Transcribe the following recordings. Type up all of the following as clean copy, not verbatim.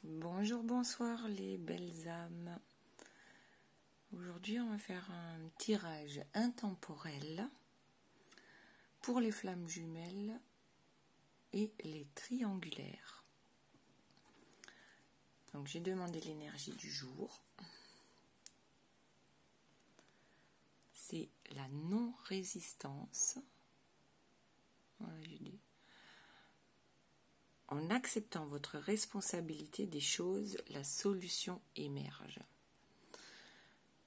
Bonjour, bonsoir les belles âmes. Aujourd'hui, on va faire un tirage intemporel pour les flammes jumelles et les triangulaires. Donc, j'ai demandé l'énergie du jour. C'est la non-résistance. Voilà, j'ai dit. En acceptant votre responsabilité des choses, la solution émerge.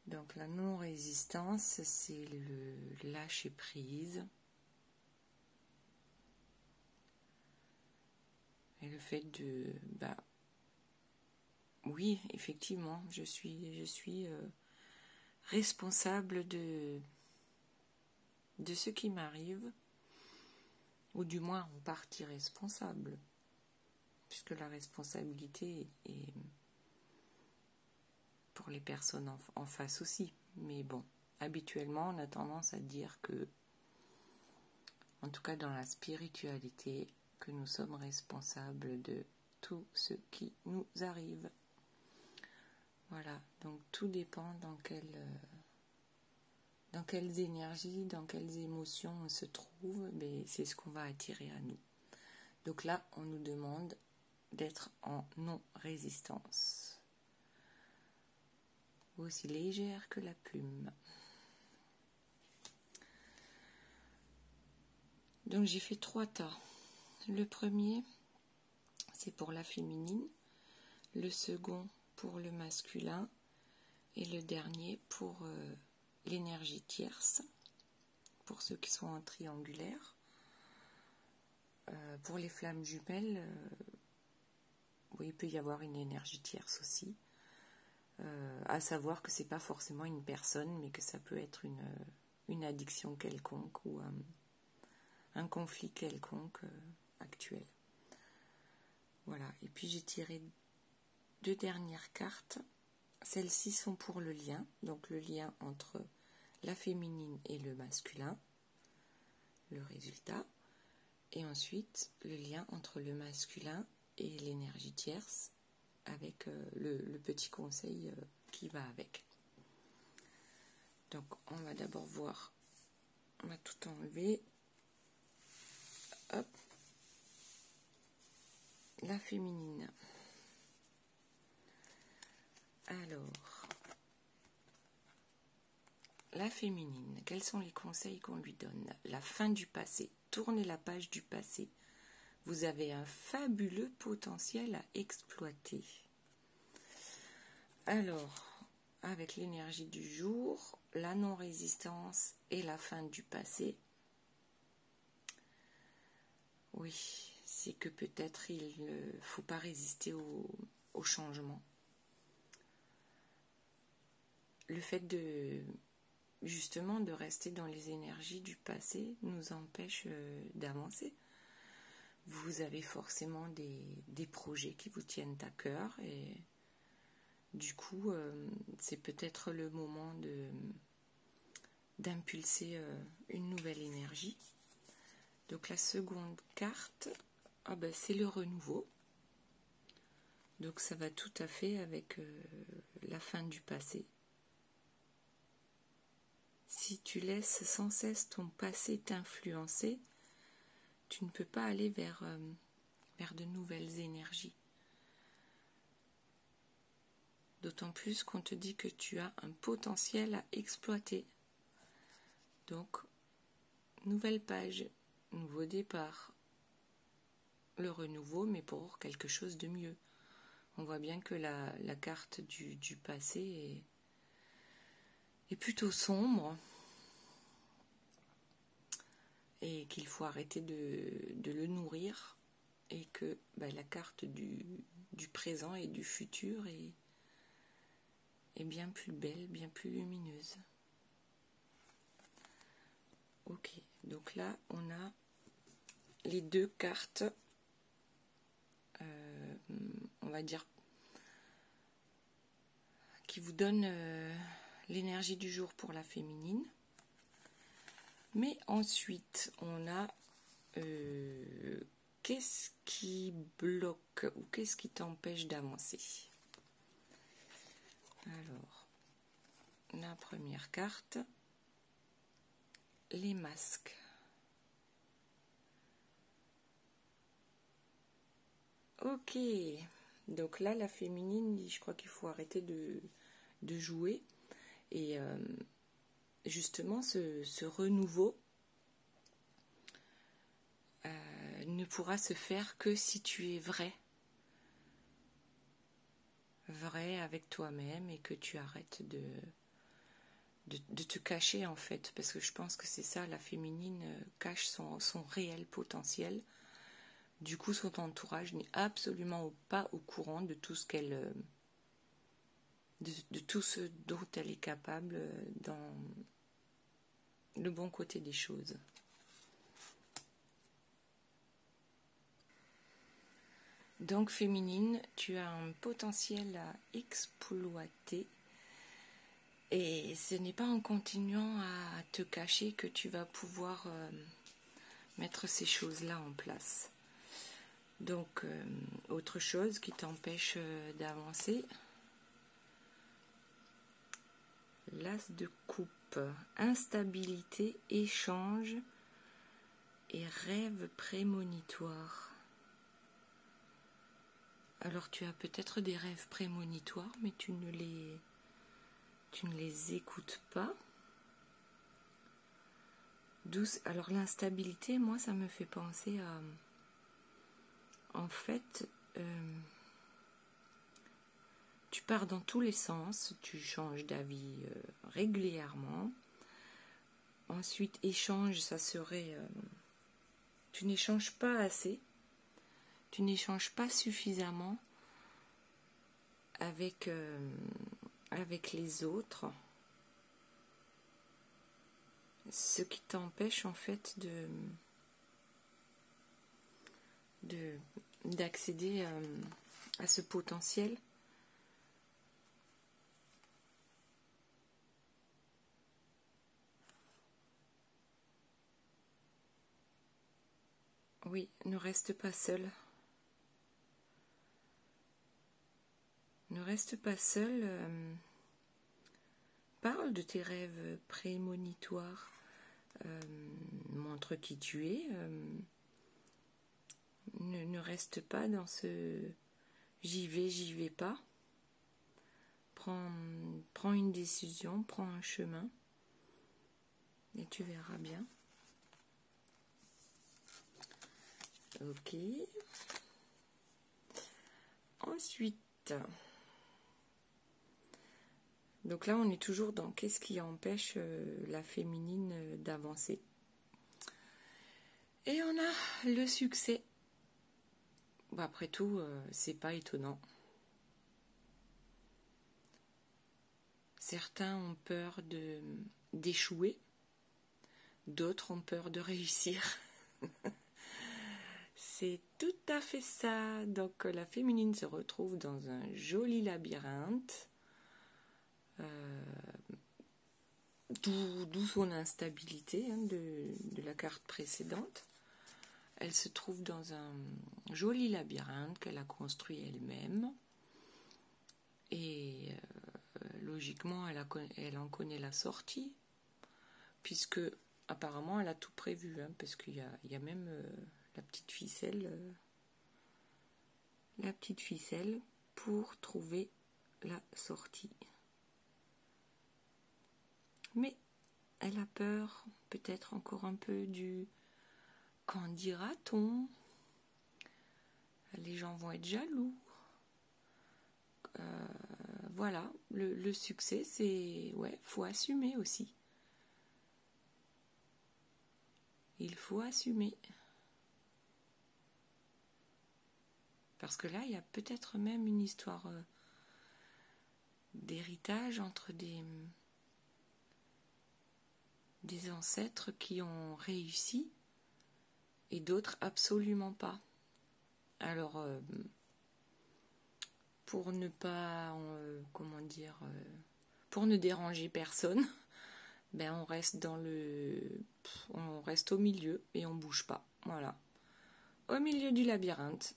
Donc la non-résistance, c'est le lâcher-prise. Et le fait de... oui, effectivement, je suis responsable de ce qui m'arrive, ou du moins en partie responsable, puisque la responsabilité est pour les personnes en face aussi. Mais bon, habituellement, on a tendance à dire que, en tout cas dans la spiritualité, que nous sommes responsables de tout ce qui nous arrive. Voilà, donc tout dépend dans quelles énergies, dans quelles émotions on se trouve, mais c'est ce qu'on va attirer à nous. Donc là, on nous demande d'être en non-résistance. Aussi légère que la plume. Donc j'ai fait 3 tas. Le premier, c'est pour la féminine, le second pour le masculin et le dernier pour l'énergie tierce, pour ceux qui sont en triangulaire. Pour les flammes jumelles, oui, il peut y avoir une énergie tierce aussi. À savoir que c'est pas forcément une personne, mais que ça peut être une addiction quelconque ou un conflit quelconque actuel. Voilà, et puis j'ai tiré 2 dernières cartes. Celles-ci sont pour le lien, donc le lien entre la féminine et le masculin, le résultat, et ensuite le lien entre le masculin et l'énergie tierce, avec le petit conseil qui va avec. Donc on va d'abord voir, on va tout enlever. Hop. La féminine. Alors, la féminine, quels sont les conseils qu'on lui donne? La fin du passé. Tournez la page du passé. Vous avez un fabuleux potentiel à exploiter. Alors, avec l'énergie du jour, la non-résistance et la fin du passé. Oui, c'est que peut-être il ne faut pas résister au changement. Le fait justement de rester dans les énergies du passé nous empêche d'avancer. Vous avez forcément des projets qui vous tiennent à cœur et du coup c'est peut-être le moment d'impulser une nouvelle énergie. Donc la seconde carte, c'est le renouveau. Donc ça va tout à fait avec la fin du passé. Si tu laisses sans cesse ton passé t'influencer, tu ne peux pas aller vers de nouvelles énergies. D'autant plus qu'on te dit que tu as un potentiel à exploiter. Donc, nouvelle page, nouveau départ, le renouveau, mais pour quelque chose de mieux. On voit bien que la carte du passé est plutôt sombre et qu'il faut arrêter de le nourrir et que la carte du présent et du futur est bien plus belle, bien plus lumineuse. Ok, donc là on a les 2 cartes, on va dire, qui vous donnent l'énergie du jour pour la féminine. Mais ensuite, on a qu'est-ce qui bloque ou qu'est-ce qui t'empêche d'avancer? Alors, la première carte, les masques. Ok, donc là, la féminine, je crois qu'il faut arrêter de jouer. Et justement, ce renouveau ne pourra se faire que si tu es vrai avec toi-même et que tu arrêtes de te cacher en fait, parce que je pense que c'est ça, la féminine cache son réel potentiel. Du coup, son entourage n'est absolument pas au courant de tout ce qu'elle, de tout ce dont elle est capable dans le bon côté des choses. Donc féminine, tu as un potentiel à exploiter et ce n'est pas en continuant à te cacher que tu vas pouvoir mettre ces choses-là en place. Donc, autre chose qui t'empêche d'avancer, l'as de coupe, instabilité, échange et rêve prémonitoire. Alors tu as peut-être des rêves prémonitoires, mais tu ne les écoutes pas. Alors l'instabilité, moi, ça me fait penser à... En fait, tu pars dans tous les sens, tu changes d'avis régulièrement. Ensuite, échange, ça serait... tu n'échanges pas assez. Tu n'échanges pas suffisamment avec les autres, ce qui t'empêche en fait d'accéder à ce potentiel. Oui, ne reste pas seul. Ne reste pas seul. Parle de tes rêves prémonitoires. Montre qui tu es. Ne reste pas dans ce j'y vais pas. Prends une décision, prends un chemin et tu verras bien. Ok. Ensuite, donc là on est toujours dans qu'est-ce qui empêche la féminine d'avancer. Et on a le succès. Bon, après tout, c'est pas étonnant. Certains ont peur d'échouer, d'autres ont peur de réussir. C'est tout à fait ça. Donc la féminine se retrouve dans un joli labyrinthe, d'où son instabilité de la carte précédente. Elle se trouve dans un joli labyrinthe qu'elle a construit elle-même. Et logiquement, elle en connaît la sortie, puisque apparemment elle a tout prévu, parce qu'il y a même la petite ficelle pour trouver la sortie. Mais elle a peur, peut-être encore un peu du qu'en dira-t-on, les gens vont être jaloux. Voilà, le succès, c'est faut assumer aussi. Il faut assumer. Parce que là, il y a peut-être même une histoire d'héritage entre des ancêtres qui ont réussi et d'autres absolument pas. Alors, pour ne pas, pour ne déranger personne, on reste on reste au milieu et on bouge pas. Voilà. au milieu du labyrinthe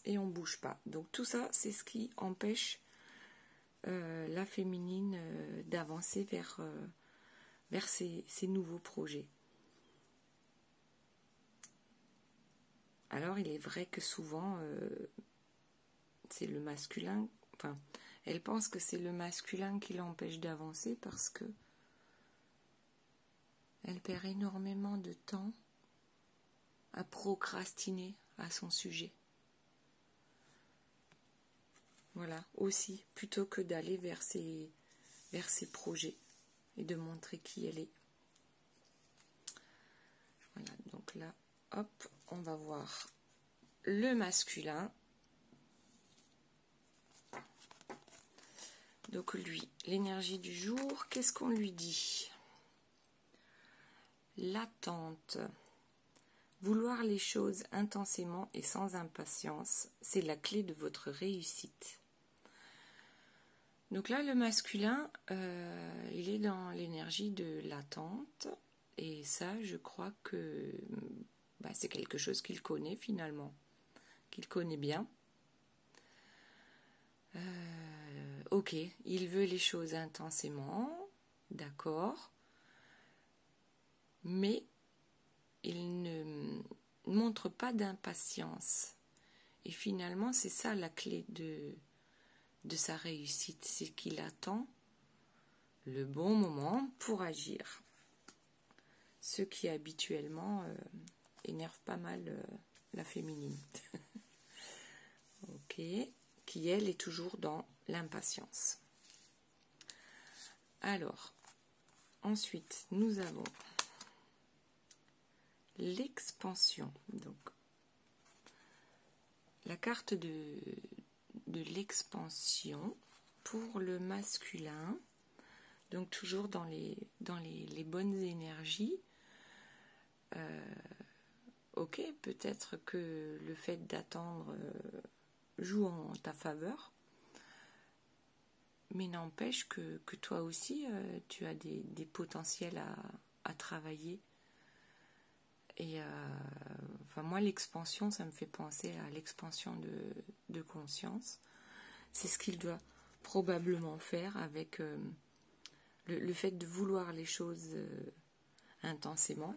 et on bouge pas. Donc tout ça, c'est ce qui empêche la féminine d'avancer vers ses nouveaux projets. Alors il est vrai que souvent c'est le masculin, enfin elle pense que c'est le masculin qui l'empêche d'avancer parce que elle perd énormément de temps à procrastiner à son sujet. Voilà, aussi, plutôt que d'aller vers ses projets et de montrer qui elle est. Voilà, donc là, hop, on va voir le masculin. Donc lui, l'énergie du jour, qu'est-ce qu'on lui dit? L'attente. Vouloir les choses intensément et sans impatience, c'est la clé de votre réussite. Donc là, le masculin, il est dans l'énergie de l'attente. Et ça, je crois que c'est quelque chose qu'il connaît finalement, qu'il connaît bien. Ok, il veut les choses intensément, d'accord, mais il ne montre pas d'impatience. Et finalement, c'est ça la clé de sa réussite, c'est qu'il attend le bon moment pour agir. Ce qui habituellement énerve pas mal la féminine. Ok, qui elle est toujours dans l'impatience. Alors, ensuite, nous avons l'expansion. Donc, la carte de l'expansion pour le masculin. Donc, toujours dans les bonnes énergies. Ok, peut-être que le fait d'attendre joue en ta faveur. Mais n'empêche que toi aussi, tu as des potentiels à travailler. Et moi, l'expansion, ça me fait penser à l'expansion de conscience. C'est ce qu'il doit probablement faire avec le fait de vouloir les choses intensément.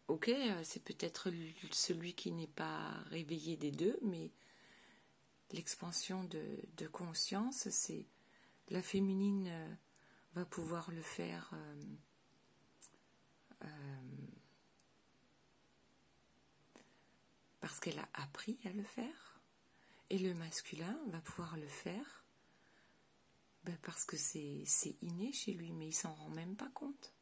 Ok, c'est peut-être celui qui n'est pas réveillé des deux, mais l'expansion de conscience, c'est la féminine va pouvoir le faire parce qu'elle a appris à le faire, et le masculin va pouvoir le faire parce que c'est inné chez lui, mais il s'en rend même pas compte.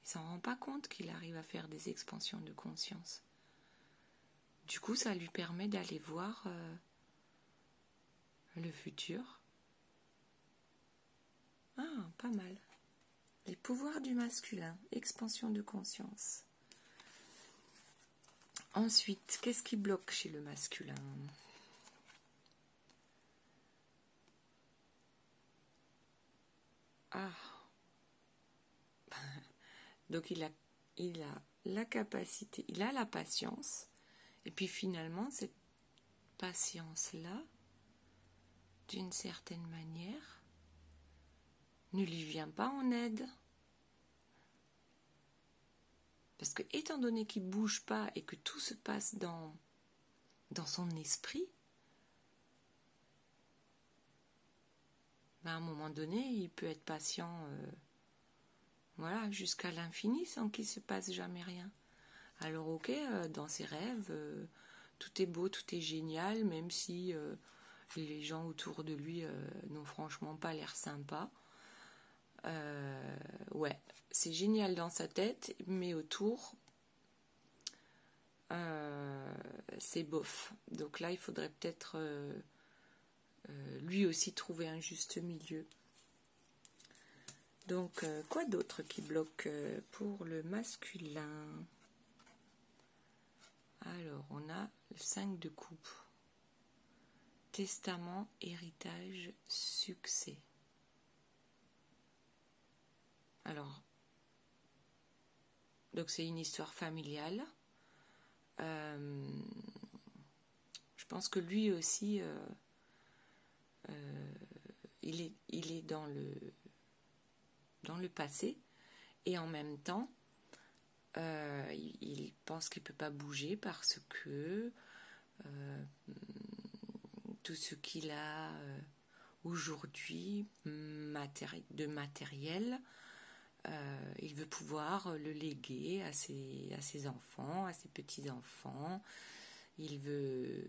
Il s'en rend pas compte qu'il arrive à faire des expansions de conscience. Du coup, ça lui permet d'aller voir le futur. Ah, pas mal. Les pouvoirs du masculin, expansion de conscience. Ensuite, qu'est-ce qui bloque chez le masculin? Ah. Donc il a la capacité, il a la patience, et puis finalement cette patience-là, d'une certaine manière, ne lui vient pas en aide. Parce que étant donné qu'il ne bouge pas et que tout se passe dans son esprit, à un moment donné, il peut être patient jusqu'à l'infini sans qu'il ne se passe jamais rien. Alors ok, dans ses rêves, tout est beau, tout est génial, même si les gens autour de lui n'ont franchement pas l'air sympas. Ouais, c'est génial dans sa tête, mais autour, c'est bof. Donc là, il faudrait peut-être lui aussi trouver un juste milieu. Donc, quoi d'autre qui bloque pour le masculin? Alors, on a le 5 de coupe. Testament, héritage, succès. Alors, Donc c'est une histoire familiale. Je pense que lui aussi, il est dans le passé, et en même temps, il pense qu'il ne peut pas bouger parce que tout ce qu'il a aujourd'hui de matériel, il veut pouvoir le léguer à ses enfants, à ses petits-enfants. Il veut,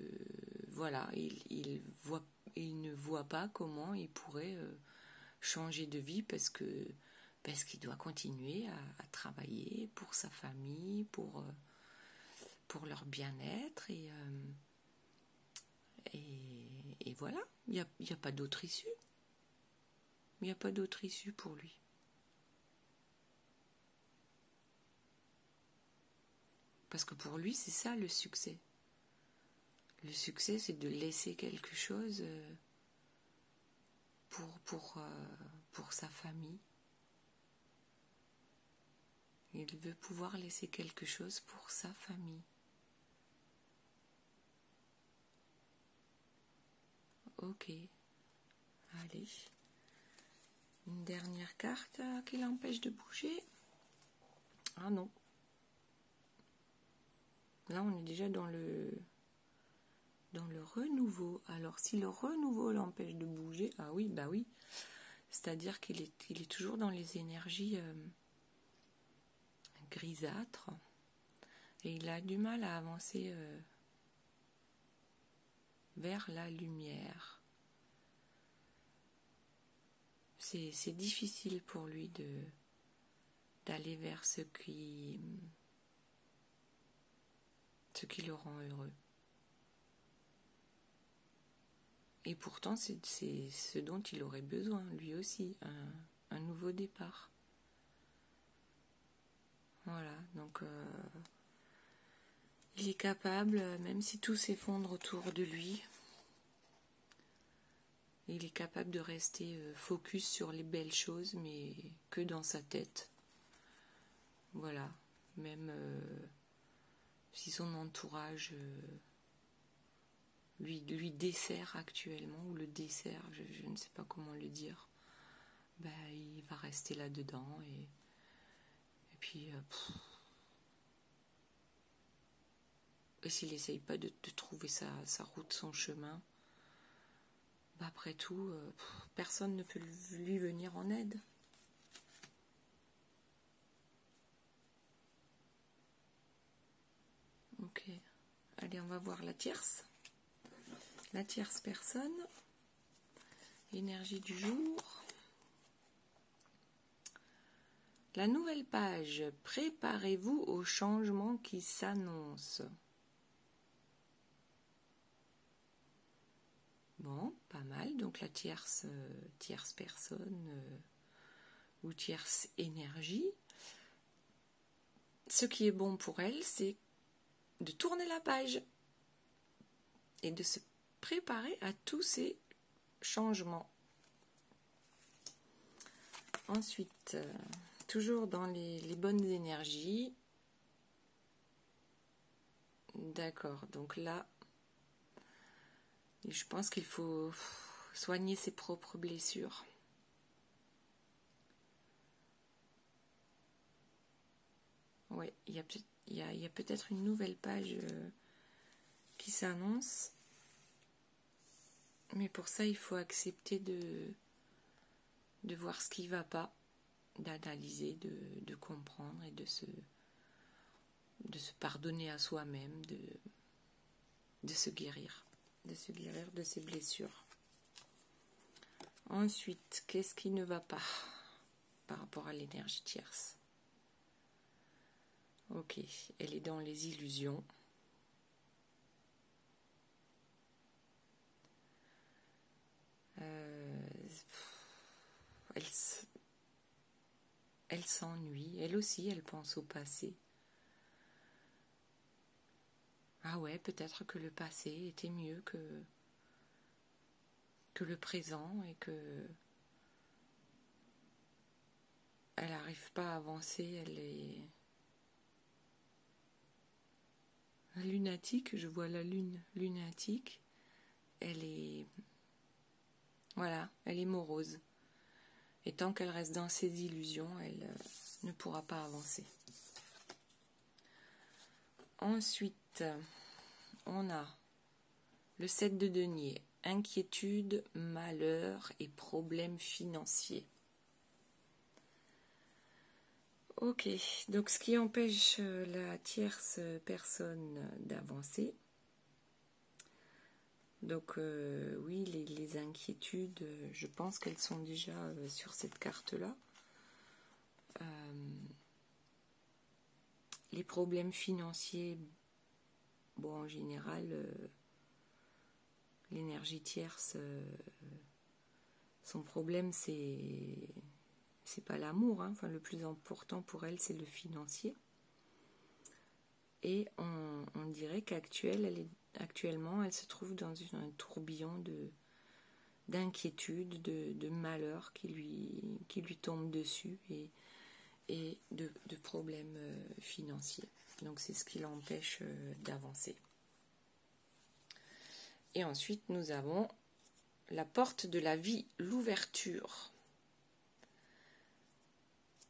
voilà, il ne voit pas comment il pourrait changer de vie parce qu'il doit continuer à travailler pour sa famille, pour leur bien-être, et voilà, il n'y a pas d'autre issue. Il n'y a pas d'autre issue pour lui. Parce que pour lui, c'est ça le succès. Le succès, c'est de laisser quelque chose pour sa famille. Il veut pouvoir laisser quelque chose pour sa famille. Ok. Allez. Une dernière carte qui l'empêche de bouger. Ah non. Là, on est déjà dans le renouveau. Alors, si le renouveau l'empêche de bouger, ah oui, bah oui. C'est-à-dire qu'il est toujours dans les énergies grisâtres. Et il a du mal à avancer vers la lumière. C'est difficile pour lui d'aller vers ce qui le rend heureux. Et pourtant, c'est ce dont il aurait besoin, lui aussi, un nouveau départ. Voilà, donc il est capable, même si tout s'effondre autour de lui, il est capable de rester focus sur les belles choses, mais que dans sa tête. Voilà, même si son entourage lui dessert actuellement, ou le dessert, je ne sais pas comment le dire, il va rester là-dedans, et puis et s'il n'essaye pas de trouver sa route, son chemin, après tout, personne ne peut lui venir en aide. Ok, allez, on va voir la tierce. La tierce personne. Énergie du jour. La nouvelle page. Préparez-vous au changement qui s'annonce. Bon, pas mal. Donc la tierce personne ou tierce énergie. Ce qui est bon pour elle, c'est de tourner la page et de se préparer à tous ces changements. Ensuite, toujours dans les bonnes énergies. D'accord, donc là, je pense qu'il faut soigner ses propres blessures. Ouais, il y a peut-être une nouvelle page qui s'annonce. Mais pour ça, il faut accepter de voir ce qui ne va pas, d'analyser, de comprendre et de se pardonner à soi-même, de se guérir de ses blessures. Ensuite, qu'est-ce qui ne va pas par rapport à l'énergie tierce? Ok, elle est dans les illusions. Elle s'ennuie, elle aussi, elle pense au passé. Ah ouais, peut-être que le passé était mieux que le présent, et que elle n'arrive pas à avancer, lunatique, je vois la lune lunatique, elle est, voilà, elle est morose. Et tant qu'elle reste dans ses illusions, elle ne pourra pas avancer. Ensuite, on a le 7 de denier, inquiétude, malheur et problèmes financiers. Ok, donc ce qui empêche la tierce personne d'avancer. Donc oui, les inquiétudes, je pense qu'elles sont déjà sur cette carte-là. Les problèmes financiers, bon, en général, l'énergie tierce, son problème, c'est pas l'amour, hein. Enfin, le plus important pour elle, c'est le financier. Et on dirait qu'actuellement, elle se trouve dans un tourbillon d'inquiétude, de malheur qui lui tombe dessus et de problèmes financiers. Donc c'est ce qui l'empêche d'avancer. Et ensuite, nous avons la porte de la vie, l'ouverture.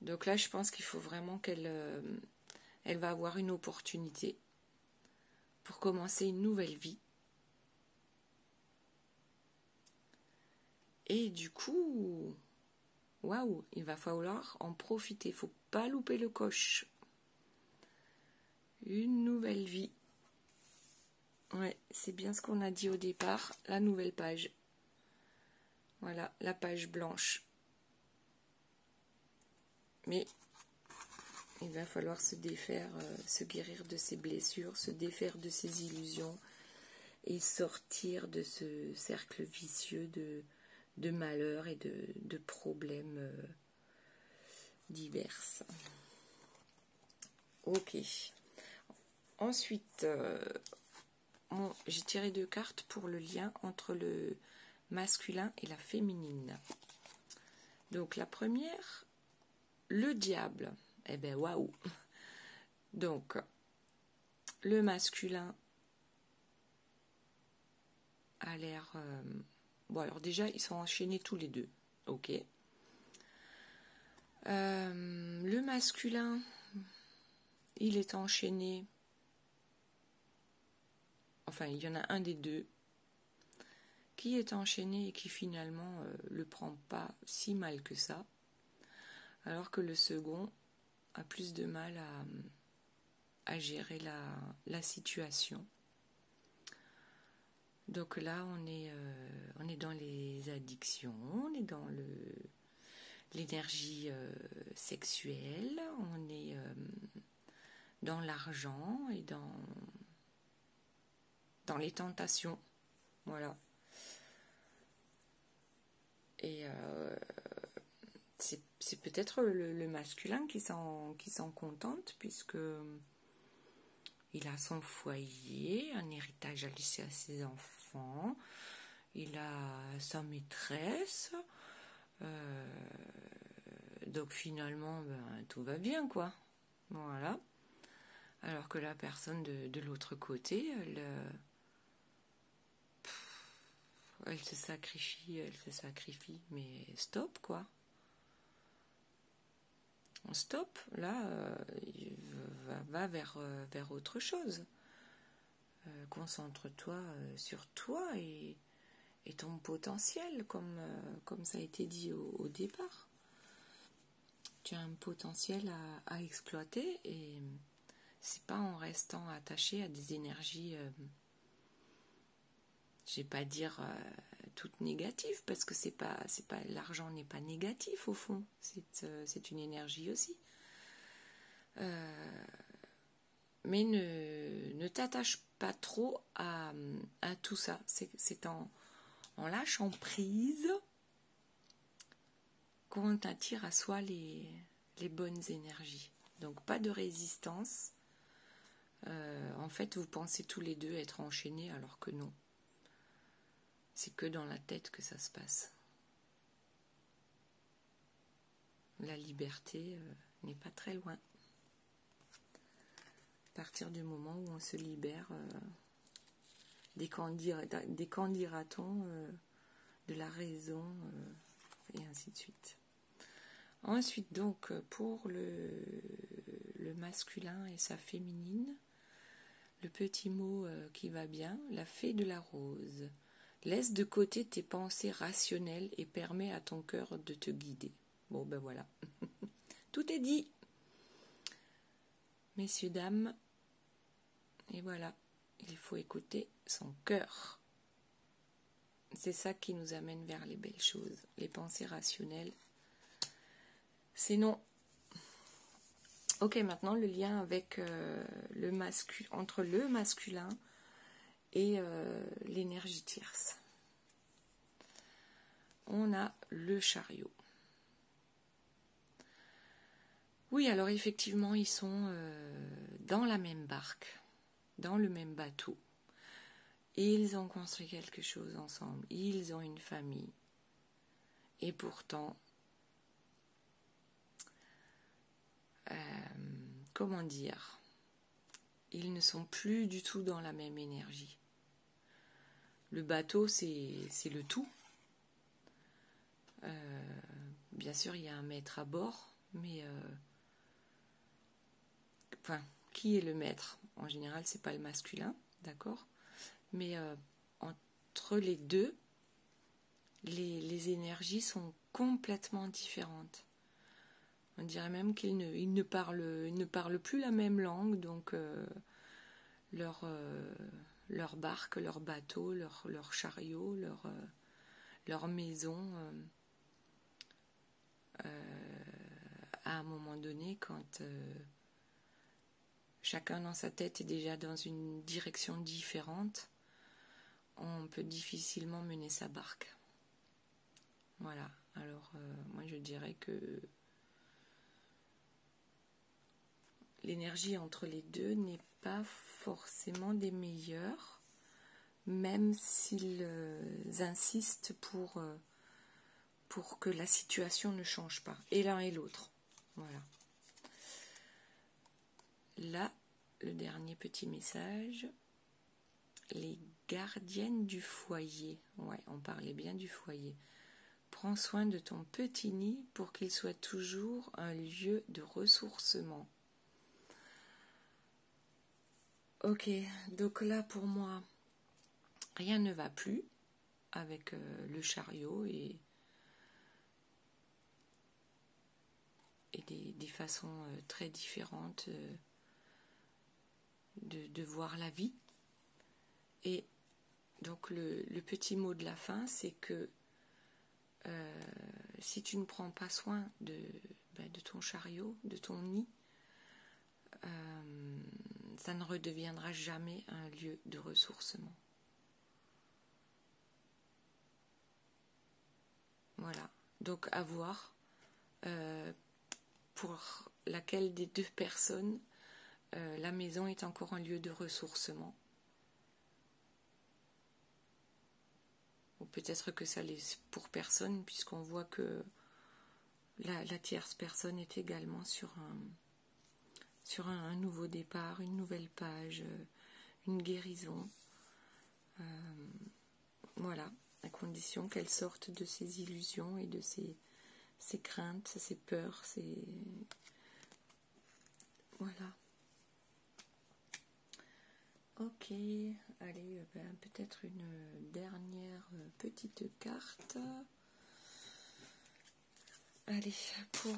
Donc là, je pense qu'il faut vraiment qu'elle va avoir une opportunité pour commencer une nouvelle vie. Et du coup, waouh, il va falloir en profiter. Il ne faut pas louper le coche. Une nouvelle vie. Ouais, c'est bien ce qu'on a dit au départ, la nouvelle page. Voilà, la page blanche. Mais il va falloir se défaire, se guérir de ses blessures, se défaire de ses illusions et sortir de ce cercle vicieux de malheur et de problèmes divers. Ok. Ensuite, j'ai tiré 2 cartes pour le lien entre le masculin et la féminine. Donc la première, le diable. Eh ben waouh. Donc le masculin a l'air... bon alors déjà ils sont enchaînés tous les deux. Ok. Le masculin, il est enchaîné. Enfin, il y en a un des deux qui est enchaîné et qui finalement le prend pas si mal que ça, alors que le second a plus de mal à gérer la situation. Donc là, on est dans les addictions, on est dans l'énergie sexuelle, on est dans l'argent et dans les tentations. Voilà. Et c'est peut-être le masculin qui s'en contente, puisque il a son foyer, un héritage à laisser à ses enfants, il a sa maîtresse, donc finalement tout va bien, quoi. Voilà. Alors que la personne de l'autre côté, elle se sacrifie, mais stop, quoi. Stop, là, va vers autre chose. Concentre-toi sur toi et ton potentiel, comme ça a été dit au départ. Tu as un potentiel à exploiter et c'est pas en restant attaché à des énergies, je vais pas dire toutes négatives, parce que c'est pas l'argent n'est pas négatif au fond, c'est une énergie aussi. Mais ne t'attache pas trop à tout ça. C'est en lâchant prise qu'on attire à soi les bonnes énergies. Donc pas de résistance. En fait, vous pensez tous les deux être enchaînés alors que non. C'est que dans la tête que ça se passe. La liberté n'est pas très loin. partir du moment où on se libère des qu'en dira-t-on, de la raison, et ainsi de suite. Ensuite, donc, pour le masculin et sa féminine, le petit mot qui va bien, la fée de la rose. Laisse de côté tes pensées rationnelles et permets à ton cœur de te guider. Bon, ben voilà. Tout est dit. Messieurs, dames, et voilà, il faut écouter son cœur. C'est ça qui nous amène vers les belles choses. Les pensées rationnelles, c'est non. Ok, maintenant le lien avec entre le masculin et l'énergie tierce. On a le chariot. Oui, alors effectivement, ils sont dans la même barque, dans le même bateau. Ils ont construit quelque chose ensemble, ils ont une famille. Et pourtant, comment dire, ils ne sont plus du tout dans la même énergie. Le bateau, c'est le tout. Bien sûr, il y a un maître à bord, mais qui est le maître? En général, c'est pas le masculin, d'accord? Mais entre les deux, les énergies sont complètement différentes. On dirait même qu'ils ne parlent plus la même langue, donc leur barque, leur bateau, leur chariot, leur maison, à un moment donné, quand chacun dans sa tête est déjà dans une direction différente, on peut difficilement mener sa barque. Voilà, alors moi je dirais que l'énergie entre les deux n'est pas forcément des meilleures, même s'ils insistent pour que la situation ne change pas, et l'un et l'autre. Voilà. Là, le dernier petit message, les gardiennes du foyer. Ouais, on parlait bien du foyer. Prends soin de ton petit nid pour qu'il soit toujours un lieu de ressourcement. Ok, donc là pour moi, rien ne va plus avec le chariot et des façons très différentes de voir la vie. Et donc le petit mot de la fin, c'est que si tu ne prends pas soin de ton chariot, de ton nid, ça ne redeviendra jamais un lieu de ressourcement. Voilà, donc à voir pour laquelle des deux personnes la maison est encore un lieu de ressourcement. Ou peut-être que ça l'est pour personne, puisqu'on voit que la tierce personne est également sur un nouveau départ, une nouvelle page, une guérison. Voilà, à condition qu'elle sorte de ses illusions et de ses craintes, ses peurs, Voilà. Ok, allez, peut-être une dernière petite carte. Allez, pour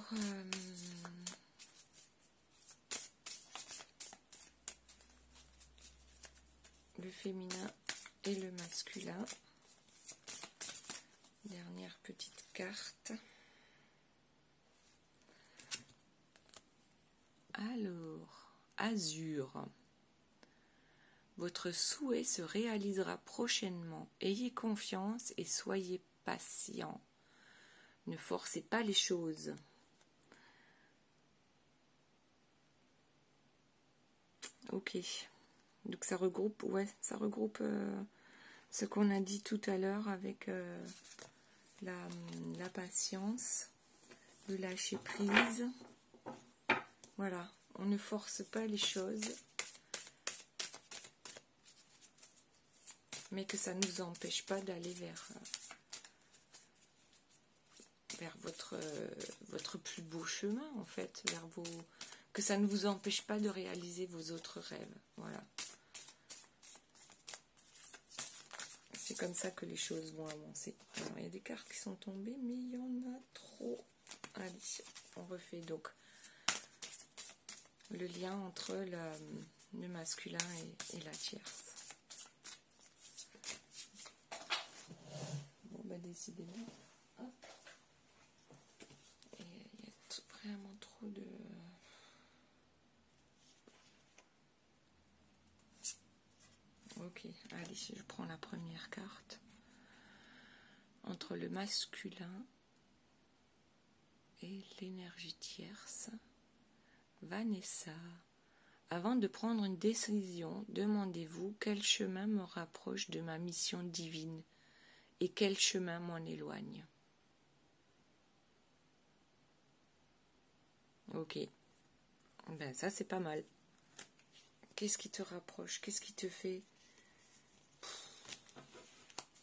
le féminin et le masculin. Dernière petite carte. Alors, Azur. Votre souhait se réalisera prochainement. Ayez confiance et soyez patient. Ne forcez pas les choses. Ok. Donc ça regroupe, ce qu'on a dit tout à l'heure avec la patience, le lâcher prise. Voilà, on ne force pas les choses. mais que ça ne nous empêche pas d'aller vers votre plus beau chemin, en fait, que ça ne vous empêche pas de réaliser vos autres rêves. Voilà. C'est comme ça que les choses vont avancer. Alors, il y a des cartes qui sont tombées, mais il y en a trop. Allez, on refait donc le lien entre le masculin et la tierce. Bon, bah décidément. Hop. Et il y a vraiment trop de... Ok, allez, je prends la première carte. Entre le masculin et l'énergie tierce. Vanessa, avant de prendre une décision, demandez-vous quel chemin me rapproche de ma mission divine et quel chemin m'en éloigne. Ok, ben ça c'est pas mal. Qu'est-ce qui te rapproche? Qu'est-ce qui te fait?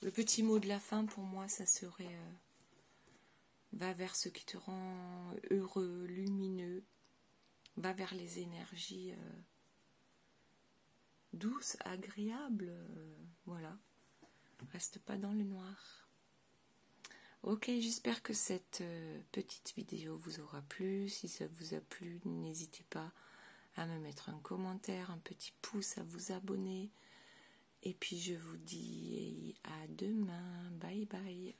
Le petit mot de la fin pour moi, ça serait va vers ce qui te rend heureux, lumineux, va vers les énergies douces, agréables, voilà. Reste pas dans le noir. Ok, j'espère que cette petite vidéo vous aura plu. Si ça vous a plu, n'hésitez pas à me mettre un commentaire, un petit pouce, à vous abonner. Et puis je vous dis à demain. Bye bye.